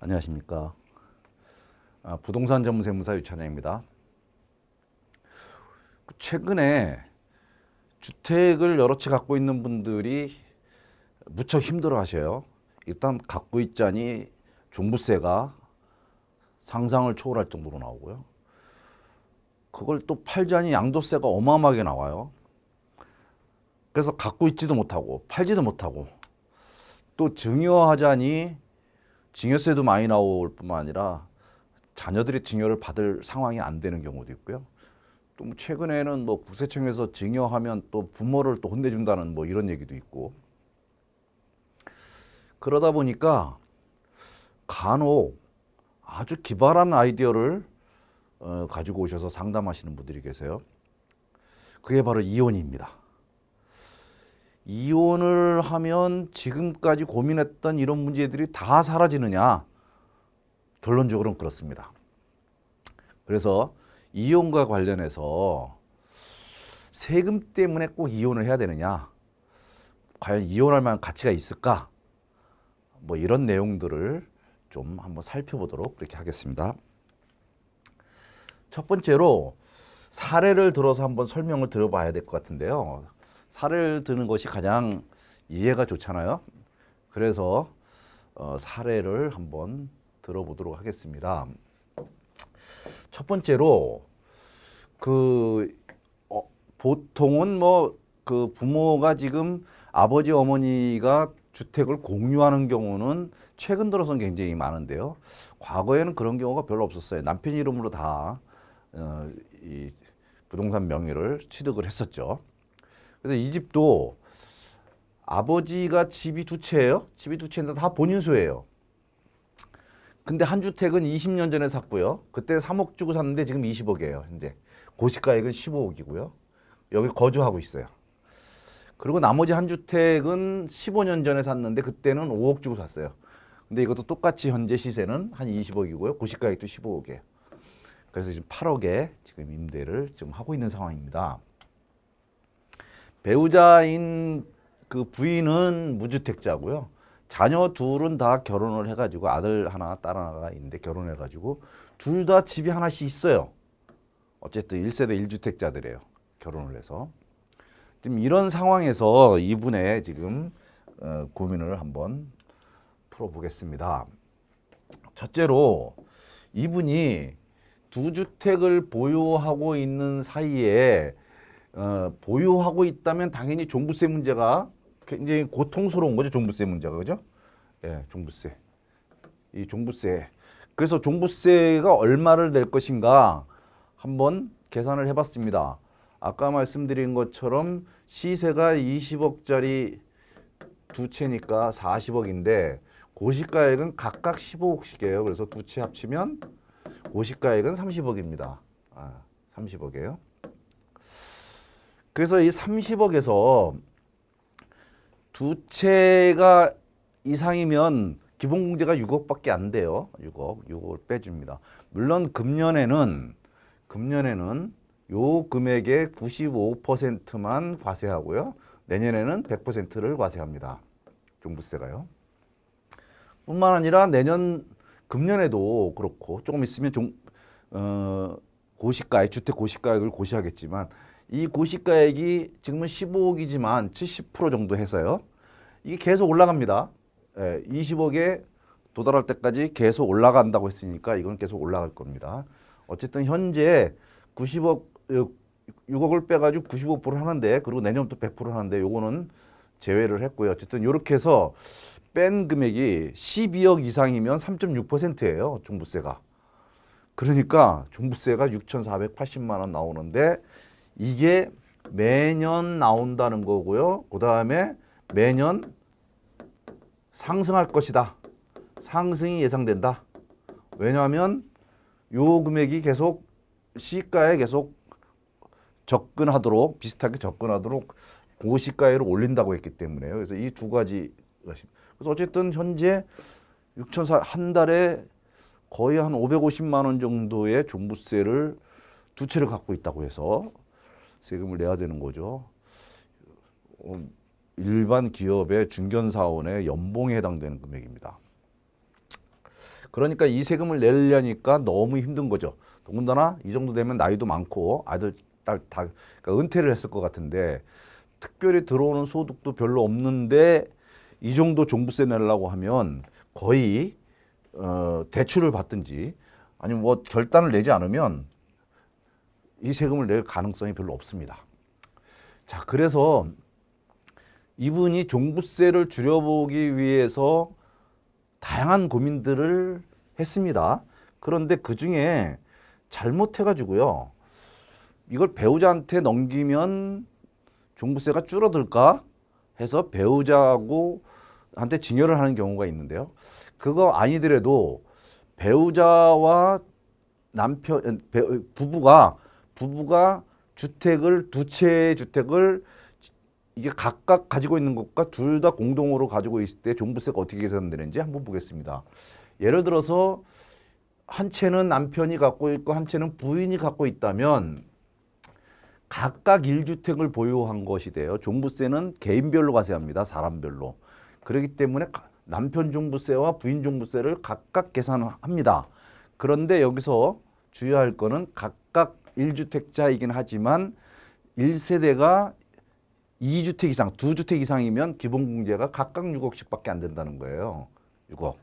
안녕하십니까. 부동산 전문세무사 유찬양입니다. 최근에 주택을 여러 채 갖고 있는 분들이 무척 힘들어 하셔요. 일단 갖고 있자니 종부세가 상상을 초월할 정도로 나오고요. 그걸 또 팔자니 양도세가 어마어마하게 나와요. 그래서 갖고 있지도 못하고 팔지도 못하고 또 증여하자니 증여세도 많이 나올 뿐만 아니라 자녀들이 증여를 받을 상황이 안 되는 경우도 있고요. 또 최근에는 국세청에서 증여하면 또 부모를 또 혼내준다는 이런 얘기도 있고. 그러다 보니까 간혹 아주 기발한 아이디어를 가지고 오셔서 상담하시는 분들이 계세요. 그게 바로 이혼입니다. 이혼을 하면 지금까지 고민했던 이런 문제들이 다 사라지느냐? 결론적으로는 그렇습니다. 그래서 이혼과 관련해서 세금 때문에 꼭 이혼을 해야 되느냐? 과연 이혼할 만한 가치가 있을까? 이런 내용들을 좀 한번 살펴보도록 그렇게 하겠습니다. 첫 번째로 사례를 들어서 한번 설명을 들어봐야 될 것 같은데요. 사례를 드는 것이 가장 이해가 좋잖아요. 그래서 사례를 한번 들어보도록 하겠습니다. 첫 번째로 보통은 부모가 지금 아버지 어머니가 주택을 공유하는 경우는 최근 들어서는 굉장히 많은데요. 과거에는 그런 경우가 별로 없었어요. 남편 이름으로 다 이 부동산 명의를 취득을 했었죠. 그래서 이 집도 아버지가 집이 두 채예요. 집이 두 채인데 다 본인 소유예요. 근데 한 주택은 20년 전에 샀고요. 그때 3억 주고 샀는데 지금 20억이에요. 현재 고시가액은 15억이고요. 여기 거주하고 있어요. 그리고 나머지 한 주택은 15년 전에 샀는데 그때는 5억 주고 샀어요. 근데 이것도 똑같이 현재 시세는 한 20억이고요. 고시가액도 15억이에요. 그래서 지금 8억에 지금 임대를 좀 하고 있는 상황입니다. 배우자인 그 부인은 무주택자고요. 자녀 둘은 다 결혼을 해가지고 아들 하나, 딸 하나가 있는데 결혼해가지고 둘 다 집이 하나씩 있어요. 어쨌든 1세대 1주택자들이에요. 결혼을 해서. 지금 이런 상황에서 이분의 지금 고민을 한번 풀어보겠습니다. 첫째로 이분이 두 주택을 보유하고 있는 사이에 보유하고 있다면 당연히 종부세 문제가 굉장히 고통스러운 거죠. 종부세 문제가. 그죠? 예, 종부세. 이 종부세. 그래서 종부세가 얼마를 낼 것인가 한번 계산을 해봤습니다. 아까 말씀드린 것처럼 시세가 20억짜리 두 채니까 40억인데 고시가액은 각각 15억씩이에요. 그래서 두 채 합치면 고시가액은 30억입니다. 30억이에요. 그래서 이 30억에서 두 채가 이상이면 기본공제가 6억밖에 안 돼요. 6억을 빼줍니다. 물론 금년에는 요 금액의 95%만 과세하고요. 내년에는 100%를 과세합니다. 종부세가요. 뿐만 아니라 금년에도 그렇고 조금 있으면 고시가액, 주택 고시가액을 고시하겠지만 이 고시가액이 지금은 15억이지만 70% 정도 해서요. 이게 계속 올라갑니다. 20억에 도달할 때까지 계속 올라간다고 했으니까 이건 계속 올라갈 겁니다. 어쨌든 현재 6억을 빼가지고 95% 하는데 그리고 내년부터 100% 하는데 요거는 제외를 했고요. 어쨌든 이렇게 해서 뺀 금액이 12억 이상이면 3.6%예요. 종부세가. 그러니까 종부세가 6,480만 원 나오는데 이게 매년 나온다는 거고요. 그 다음에 매년 상승할 것이다. 상승이 예상된다. 왜냐하면 요 금액이 계속 시가에 계속 접근하도록 비슷하게 접근하도록 고시가액을 올린다고 했기 때문에요. 그래서 이 두 가지. 그래서 어쨌든 현재 6,400 한 달에 거의 한 550만 원 정도의 종부세를 두 채를 갖고 있다고 해서 세금을 내야 되는 거죠. 일반 기업의 중견사원의 연봉에 해당되는 금액입니다. 그러니까 이 세금을 내려니까 너무 힘든 거죠. 더군다나 이 정도 되면 나이도 많고 아들, 딸 다 그러니까 은퇴를 했을 것 같은데 특별히 들어오는 소득도 별로 없는데 이 정도 종부세 내려고 하면 거의 대출을 받든지 아니면 뭐 결단을 내지 않으면 이 세금을 낼 가능성이 별로 없습니다. 자, 그래서 이분이 종부세를 줄여보기 위해서 다양한 고민들을 했습니다. 그런데 그 중에 잘못해가지고요. 이걸 배우자한테 넘기면 종부세가 줄어들까 해서 배우자하고 한테 증여를 하는 경우가 있는데요. 그거 아니더라도 배우자와 남편, 부부가 주택을 두 채의 주택을 이게 각각 가지고 있는 것과 둘 다 공동으로 가지고 있을 때 종부세가 어떻게 계산되는지 한번 보겠습니다. 예를 들어서 한 채는 남편이 갖고 있고 한 채는 부인이 갖고 있다면 각각 1주택을 보유한 것이 돼요. 종부세는 개인별로 과세합니다. 사람별로. 그렇기 때문에 남편 종부세와 부인 종부세를 각각 계산합니다. 그런데 여기서 주의할 거는 각각 1주택자이긴 하지만 1세대가 2주택 이상, 2주택 이상이면 기본공제가 각각 6억씩밖에 안 된다는 거예요. 6억.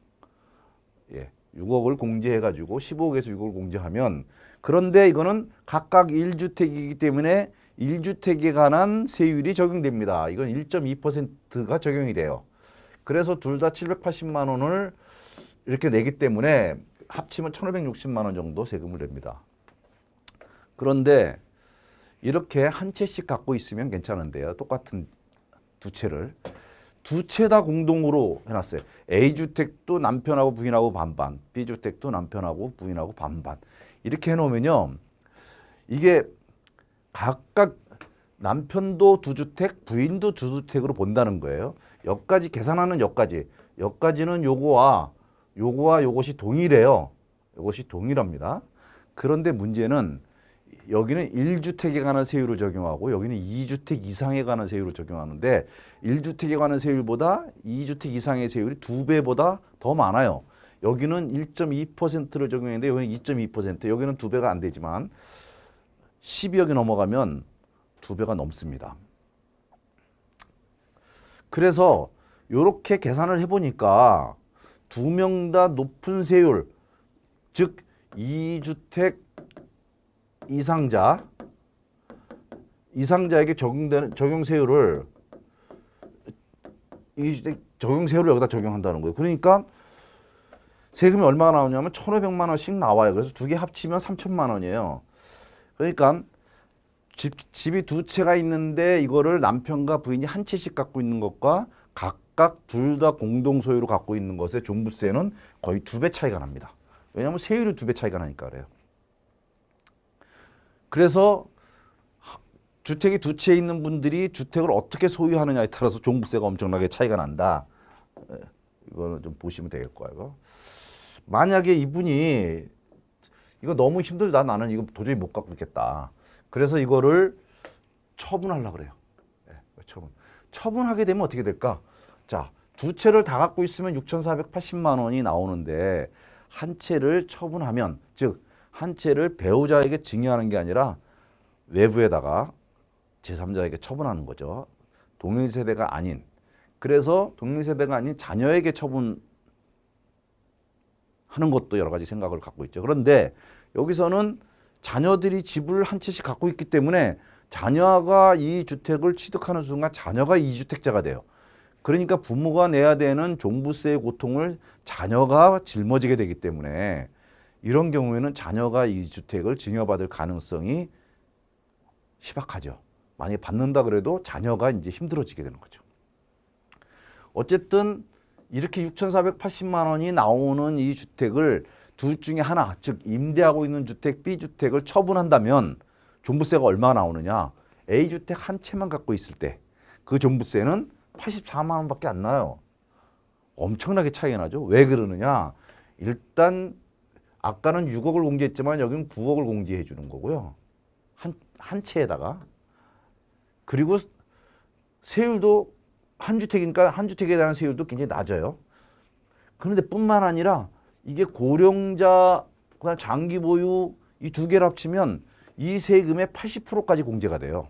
예, 6억을 공제해가지고 15억에서 6억을 공제하면 그런데 이거는 각각 1주택이기 때문에 1주택에 관한 세율이 적용됩니다. 이건 1.2%가 적용이 돼요. 그래서 둘 다 780만 원을 이렇게 내기 때문에 합치면 1,560만 원 정도 세금을 냅니다. 그런데 이렇게 한 채씩 갖고 있으면 괜찮은데요. 똑같은 두 채를. 두 채 다 공동으로 해놨어요. A주택도 남편하고 부인하고 반반, B주택도 남편하고 부인하고 반반. 이렇게 해놓으면요. 이게 각각 남편도 2주택, 부인도 2주택으로 본다는 거예요. 여기까지 계산하는 여기까지는 요거와 요것이 동일해요. 요것이 동일합니다. 그런데 문제는 여기는 1주택에 관한 세율을 적용하고 여기는 2주택 이상에 관한 세율을 적용하는데 1주택에 관한 세율보다 2주택 이상의 세율이 2배보다 더 많아요. 여기는 1.2%를 적용했는데 여기는 2.2%, 여기는 2배가 안 되지만 12억이 넘어가면 2배가 넘습니다. 그래서 이렇게 계산을 해보니까 두 명 다 높은 세율, 즉 2주택 이상자에게 적용되는 적용 세율을 여기다 적용한다는 거예요. 그러니까 세금이 얼마가 나오냐면 1,500만 원씩 나와요. 그래서 두 개 합치면 3,000만 원이에요. 그러니까 집이 두 채가 있는데 이거를 남편과 부인이 한 채씩 갖고 있는 것과 각각 둘 다 공동 소유로 갖고 있는 것의 종부세는 거의 2배 차이가 납니다. 왜냐하면 세율이 2배 차이가 나니까 그래요. 그래서 주택이 두 채 있는 분들이 주택을 어떻게 소유하느냐에 따라서 종부세가 엄청나게 차이가 난다. 이거는 좀 보시면 되겠고요. 만약에 이분이 이거 너무 힘들다, 나는 이거 도저히 못 갖고 있겠다. 그래서 이거를 처분하려고 그래요. 네, 처분하게 되면 어떻게 될까? 자, 두 채를 다 갖고 있으면 6,480만 원이 나오는데 한 채를 처분하면, 즉 한 채를 배우자에게 증여하는 게 아니라 외부에다가 제3자에게 처분하는 거죠. 동일세대가 아닌. 그래서 동일세대가 아닌 자녀에게 처분하는 것도 여러 가지 생각을 갖고 있죠. 그런데 여기서는 자녀들이 집을 한 채씩 갖고 있기 때문에 자녀가 이 주택을 취득하는 순간 자녀가 이 주택자가 돼요. 그러니까 부모가 내야 되는 종부세의 고통을 자녀가 짊어지게 되기 때문에 이런 경우에는 자녀가 이 주택을 증여받을 가능성이 희박하죠. 만약에 받는다 그래도 자녀가 이제 힘들어지게 되는 거죠. 어쨌든 이렇게 6,480만 원이 나오는 이 주택을 둘 중에 하나, 즉 임대하고 있는 주택 B주택을 처분한다면 종부세가 얼마나 나오느냐. A주택 한 채만 갖고 있을 때 그 종부세는 84만 원밖에 안 나요. 엄청나게 차이가 나죠. 왜 그러느냐. 일단 아까는 6억을 공제했지만 여기는 9억을 공제해 주는 거고요. 한 채에다가. 그리고 세율도 한 주택이니까 한 주택에 대한 세율도 굉장히 낮아요. 그런데 뿐만 아니라 이게 고령자, 그다음 장기 보유 이 두 개를 합치면 이 세금의 80%까지 공제가 돼요.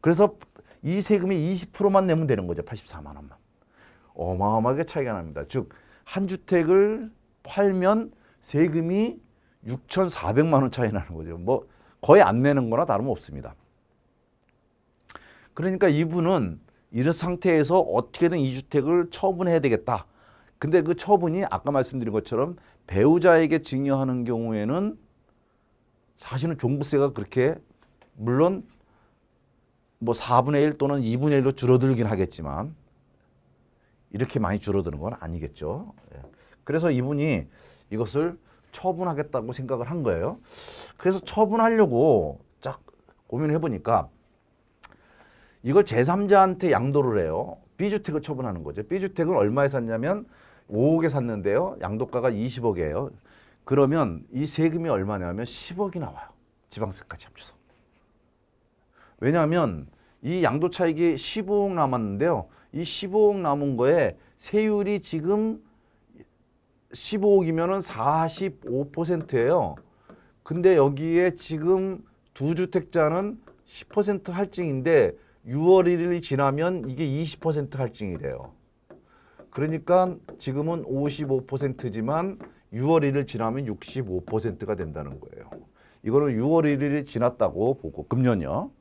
그래서 이 세금의 20%만 내면 되는 거죠. 84만 원만. 어마어마하게 차이가 납니다. 즉, 한 주택을 팔면 세금이 6,400만 원 차이 나는 거죠. 뭐 거의 안 내는 거나 다름없습니다. 그러니까 이분은 이런 상태에서 어떻게든 이 주택을 처분해야 되겠다. 근데 그 처분이 아까 말씀드린 것처럼 배우자에게 증여하는 경우에는 사실은 종부세가 그렇게 물론 뭐 4분의 1 또는 2분의 1로 줄어들긴 하겠지만 이렇게 많이 줄어드는 건 아니겠죠. 그래서 이분이 이것을 처분하겠다고 생각을 한 거예요. 그래서 처분하려고 쫙 고민을 해보니까 이걸 제3자한테 양도를 해요. B주택을 처분하는 거죠. B주택은 얼마에 샀냐면 5억에 샀는데요. 양도가가 20억이에요. 그러면 이 세금이 얼마냐면 10억이 나와요. 지방세까지 합쳐서. 왜냐하면 이 양도 차익이 15억 남았는데요. 이 15억 남은 거에 세율이 지금 15억이면은 45%예요. 근데 여기에 지금 두 주택자는 10% 할증인데 6월 1일이 지나면 이게 20% 할증이 돼요. 그러니까 지금은 55%지만 6월 1일 지나면 65%가 된다는 거예요. 이거는 6월 1일이 지났다고 보고 금년이요.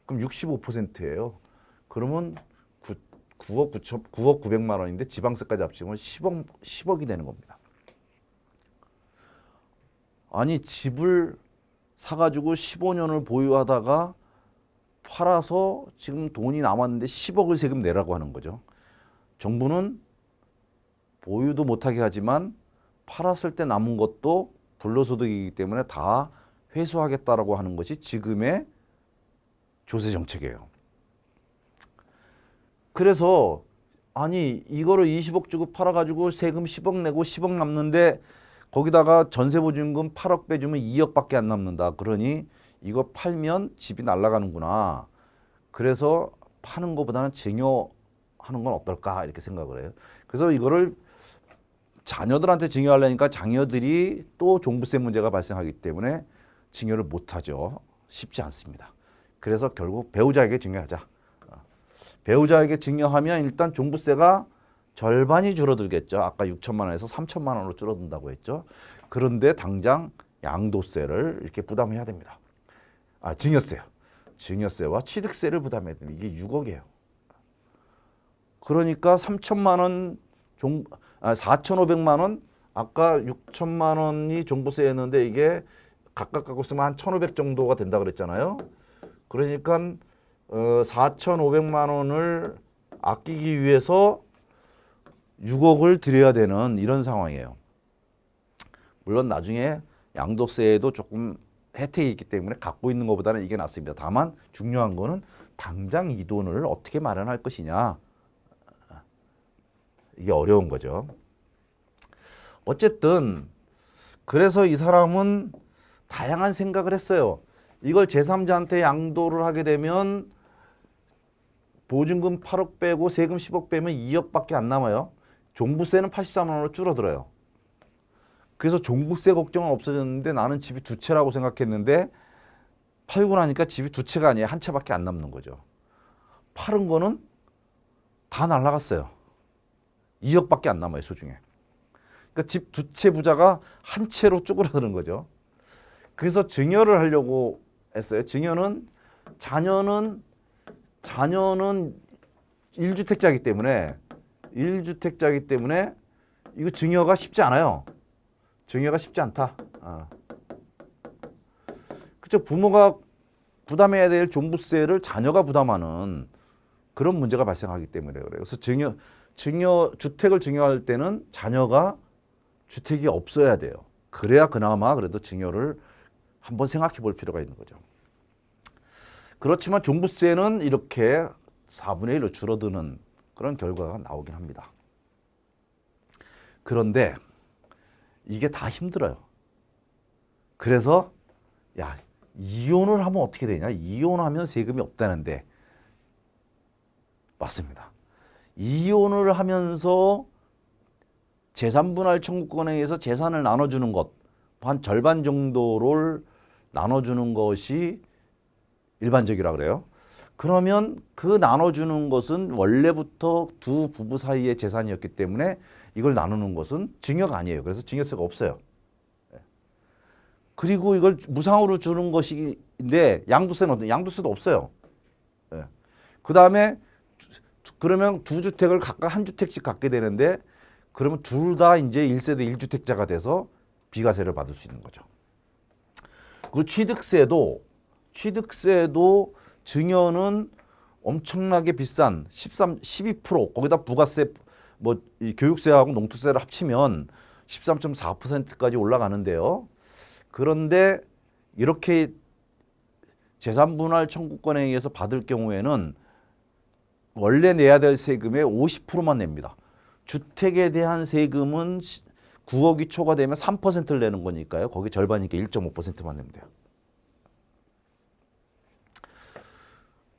그럼 65%예요. 그러면 9억 900만 원인데 지방세까지 합치면 10억이 되는 겁니다. 아니 집을 사가지고 15년을 보유하다가 팔아서 지금 돈이 남았는데 10억을 세금 내라고 하는 거죠. 정부는 보유도 못하게 하지만 팔았을 때 남은 것도 불로소득이기 때문에 다 회수하겠다라고 하는 것이 지금의 조세 정책이에요. 그래서 아니 이거를 20억 주고 팔아가지고 세금 10억 내고 10억 남는데 거기다가 전세보증금 8억 빼주면 2억밖에 안 남는다. 그러니 이거 팔면 집이 날아가는구나. 그래서 파는 것보다는 증여하는 건 어떨까 이렇게 생각을 해요. 그래서 이거를 자녀들한테 증여하려니까 자녀들이 또 종부세 문제가 발생하기 때문에 증여를 못하죠. 쉽지 않습니다. 그래서 결국 배우자에게 증여하자. 배우자에게 증여하면 일단 종부세가 절반이 줄어들겠죠. 아까 6천만 원에서 3천만 원으로 줄어든다고 했죠. 그런데 당장 양도세를 이렇게 부담해야 됩니다. 증여세요. 증여세와 취득세를 부담해야 됩니다. 이게 6억이에요. 그러니까 3천만 원 4,500만 원 아까 6천만 원이 종부세였는데 이게 각각 갖고 쓰면 한 1,500 정도가 된다 그랬잖아요. 그러니까 4,500만 원을 아끼기 위해서 6억을 들여야 되는 이런 상황이에요. 물론 나중에 양도세에도 조금 혜택이 있기 때문에 갖고 있는 것보다는 이게 낫습니다. 다만 중요한 거는 당장 이 돈을 어떻게 마련할 것이냐. 이게 어려운 거죠. 어쨌든 그래서 이 사람은 다양한 생각을 했어요. 이걸 제3자한테 양도를 하게 되면 보증금 8억 빼고 세금 10억 빼면 2억밖에 안 남아요. 종부세는 84만 원으로 줄어들어요. 그래서 종부세 걱정은 없어졌는데 나는 집이 두 채라고 생각했는데 팔고 나니까 집이 두 채가 아니에요. 한 채밖에 안 남는 거죠. 팔은 거는 다 날라갔어요. 2억밖에 안 남아요, 소중에. 그러니까 집 두 채 부자가 한 채로 쭈그러드는 거죠. 그래서 증여를 하려고 했어요. 증여는 자녀는 1주택자이기 때문에 이거 증여가 쉽지 않아요. 증여가 쉽지 않다. 그렇죠. 부모가 부담해야 될 종부세를 자녀가 부담하는 그런 문제가 발생하기 때문에 그래요. 그래서 주택을 증여할 때는 자녀가 주택이 없어야 돼요. 그래야 그나마 그래도 증여를 한번 생각해 볼 필요가 있는 거죠. 그렇지만 종부세는 이렇게 4분의 1로 줄어드는 그런 결과가 나오긴 합니다. 그런데 이게 다 힘들어요. 그래서 야, 이혼을 하면 어떻게 되냐? 이혼하면 세금이 없다는데 맞습니다. 이혼을 하면서 재산분할 청구권에 의해서 재산을 나눠주는 것, 한 절반 정도를 나눠주는 것이 일반적이라 그래요. 그러면 그 나눠주는 것은 원래부터 두 부부 사이의 재산이었기 때문에 이걸 나누는 것은 증여가 아니에요. 그래서 증여세가 없어요. 그리고 이걸 무상으로 주는 것인데 양도세는 어떤? 양도세도 없어요. 그 다음에 그러면 두 주택을 각각 한 주택씩 갖게 되는데 그러면 둘 다 이제 1세대 1주택자가 돼서 비과세를 받을 수 있는 거죠. 그리고 취득세도 증여는 엄청나게 비싼 12% 거기다 부가세 뭐 이 교육세하고 농토세를 합치면 13.4%까지 올라가는데요. 그런데 이렇게 재산분할 청구권에 의해서 받을 경우에는 원래 내야 될 세금의 50%만 냅니다. 주택에 대한 세금은 9억이 초과되면 3%를 내는 거니까요. 거기 절반이니까 1.5%만 내면 돼요.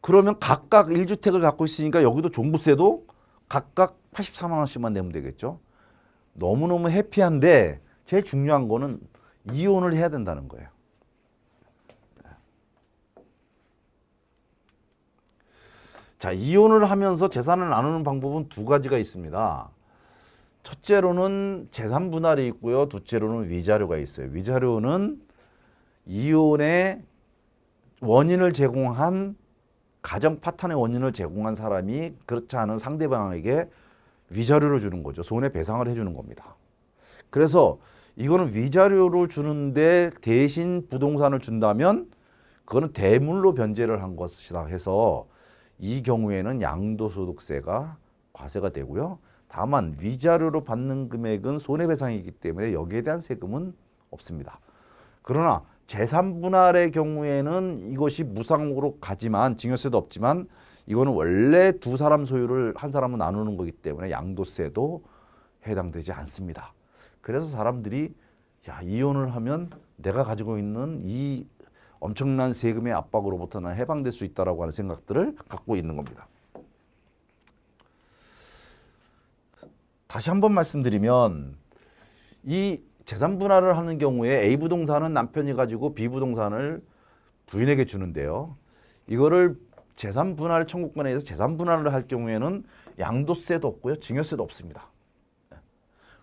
그러면 각각 1주택을 갖고 있으니까 여기도 종부세도 각각 84만 원씩만 내면 되겠죠. 너무너무 해피한데 제일 중요한 거는 이혼을 해야 된다는 거예요. 자, 이혼을 하면서 재산을 나누는 방법은 두 가지가 있습니다. 첫째로는 재산 분할이 있고요. 둘째로는 위자료가 있어요. 위자료는 이혼의 원인을 제공한 가정 파탄의 원인을 제공한 사람이 그렇지 않은 상대방에게 위자료를 주는 거죠. 손해배상을 해주는 겁니다. 그래서 이거는 위자료를 주는데 대신 부동산을 준다면 그거는 대물로 변제를 한 것이다 해서 이 경우에는 양도소득세가 과세가 되고요. 다만 위자료로 받는 금액은 손해배상이기 때문에 여기에 대한 세금은 없습니다. 그러나 재산분할의 경우에는 이것이 무상으로 가지만 증여세도 없지만 이거는 원래 두 사람 소유를 한 사람은 나누는 거기 때문에 양도세도 해당되지 않습니다. 그래서 사람들이 야, 이혼을 하면 내가 가지고 있는 이 엄청난 세금의 압박으로부터는 해방될 수 있다라고 하는 생각들을 갖고 있는 겁니다. 다시 한번 말씀드리면 이 재산 분할을 하는 경우에 A 부동산은 남편이 가지고 B 부동산을 부인에게 주는데요. 이거를 재산 분할 청구권에 의해서 재산 분할을 할 경우에는 양도세도 없고요. 증여세도 없습니다.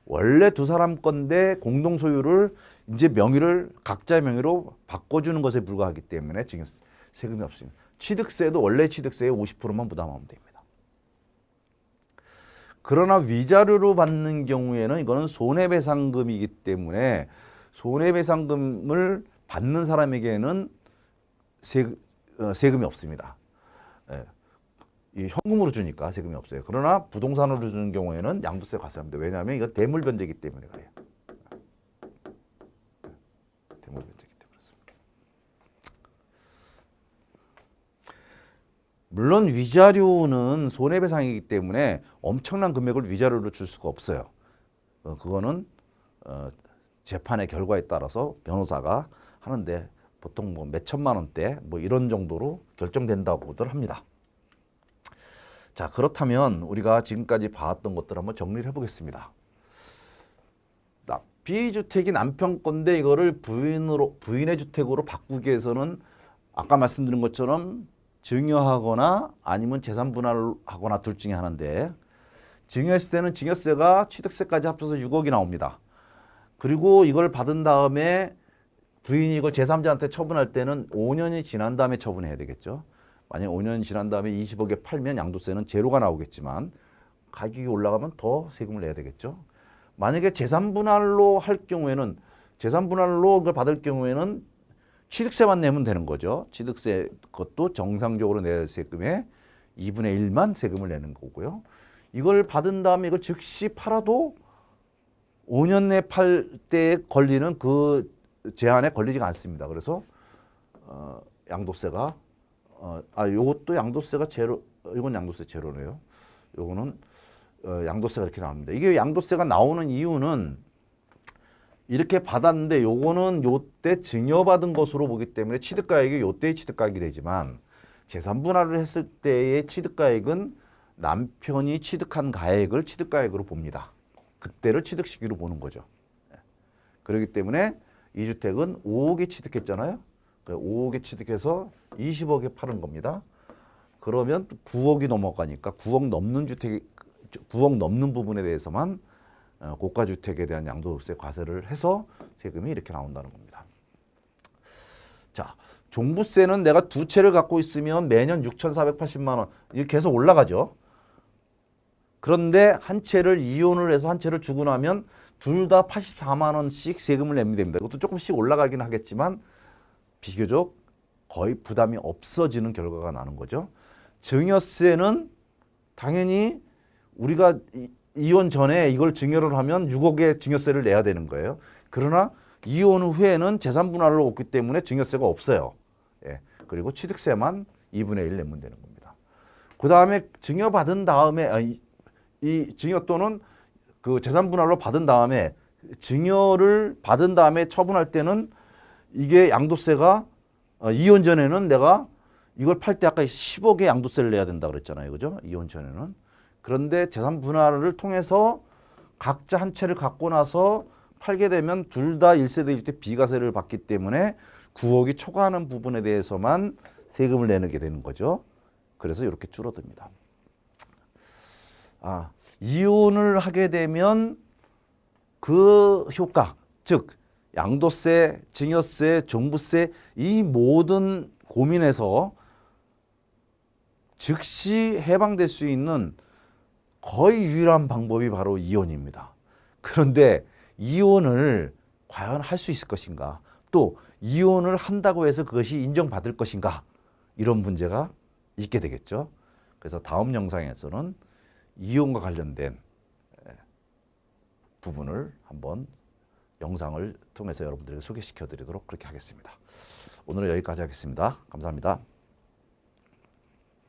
원래 두 사람 건데 공동 소유를 이제 명의를 각자의 명의로 바꿔주는 것에 불과하기 때문에 증여세 세금이 없습니다. 취득세도 원래 취득세의 50%만 부담하면 됩니다. 그러나 위자료로 받는 경우에는 이거는 손해배상금이기 때문에 손해배상금을 받는 사람에게는 세금이 없습니다. 이 현금으로 주니까 세금이 없어요. 그러나 부동산으로 주는 경우에는 양도세 과세합니다. 왜냐하면 이거 대물 변제이기 때문에 그래요. 대물 변제이기 때문에 그렇습니다. 물론 위자료는 손해배상이기 때문에 엄청난 금액을 위자료로 줄 수가 없어요. 그거는 재판의 결과에 따라서 변호사가 하는데 보통 뭐 몇 천만 원대 뭐 이런 정도로 결정된다고들 합니다. 자, 그렇다면 우리가 지금까지 봐왔던 것들 한번 정리를 해보겠습니다. B주택이 남편 건데 이거를 부인의 주택으로 바꾸기 위해서는 아까 말씀드린 것처럼 증여하거나 아니면 재산 분할하거나 둘 중에 하나인데 증여했을 때는 증여세가 취득세까지 합쳐서 6억이 나옵니다. 그리고 이걸 받은 다음에 부인이 이걸 제3자한테 처분할 때는 5년이 지난 다음에 처분해야 되겠죠. 만약 5년 지난 다음에 20억에 팔면 양도세는 제로가 나오겠지만 가격이 올라가면 더 세금을 내야 되겠죠. 만약에 재산분할로 할 경우에는 재산분할로 그걸 받을 경우에는 취득세만 내면 되는 거죠. 취득세 그것도 정상적으로 내야 될 세금의 2분의 1만 세금을 내는 거고요. 이걸 받은 다음에 이걸 즉시 팔아도 5년 내 팔 때 걸리는 그 제한에 걸리지가 않습니다. 그래서 양도세가 요것도 양도세가 제로, 이건 양도세 제로네요. 요거는 양도세가 이렇게 나옵니다. 이게 양도세가 나오는 이유는 이렇게 받았는데 요거는 요때 증여받은 것으로 보기 때문에 취득가액이 요때의 취득가액이 되지만 재산분할을 했을 때의 취득가액은 남편이 취득한 가액을 취득가액으로 봅니다. 그때를 취득 시기로 보는 거죠. 그렇기 때문에 이 주택은 5억에 취득했잖아요. 5억에 취득해서 20억에 파는 겁니다. 그러면 9억이 넘어가니까 9억 넘는 주택, 9억 넘는 부분에 대해서만 고가 주택에 대한 양도세 과세를 해서 세금이 이렇게 나온다는 겁니다. 자, 종부세는 내가 두 채를 갖고 있으면 매년 6,480만 원 이게 계속 올라가죠. 그런데 한 채를 이혼을 해서 한 채를 주고 나면 둘 다 84만 원씩 세금을 내면 됩니다. 이것도 조금씩 올라가긴 하겠지만 비교적 거의 부담이 없어지는 결과가 나는 거죠. 증여세는 당연히 우리가 이혼 전에 이걸 증여를 하면 6억의 증여세를 내야 되는 거예요. 그러나 이혼 후에는 재산 분할을 없기 때문에 증여세가 없어요. 예. 그리고 취득세만 2분의 1 내면 되는 겁니다. 그 다음에 증여받은 다음에 이 증여 또는 그 재산 분할로 받은 다음에 증여를 받은 다음에 처분할 때는 이게 양도세가 이혼 전에는 내가 이걸 팔 때 아까 10억의 양도세를 내야 된다 그랬잖아요. 그죠? 이혼 전에는. 그런데 재산 분할을 통해서 각자 한 채를 갖고 나서 팔게 되면 둘 다 1세대 주택 비과세를 받기 때문에 9억이 초과하는 부분에 대해서만 세금을 내게 되는 거죠. 그래서 이렇게 줄어듭니다. 이혼을 하게 되면 그 효과, 즉 양도세, 증여세, 종부세 이 모든 고민에서 즉시 해방될 수 있는 거의 유일한 방법이 바로 이혼입니다. 그런데 이혼을 과연 할 수 있을 것인가? 또 이혼을 한다고 해서 그것이 인정받을 것인가? 이런 문제가 있게 되겠죠. 그래서 다음 영상에서는 이혼과 관련된 부분을 한번 영상을 통해서 여러분들에게 소개시켜 드리도록 그렇게 하겠습니다. 오늘은 여기까지 하겠습니다. 감사합니다.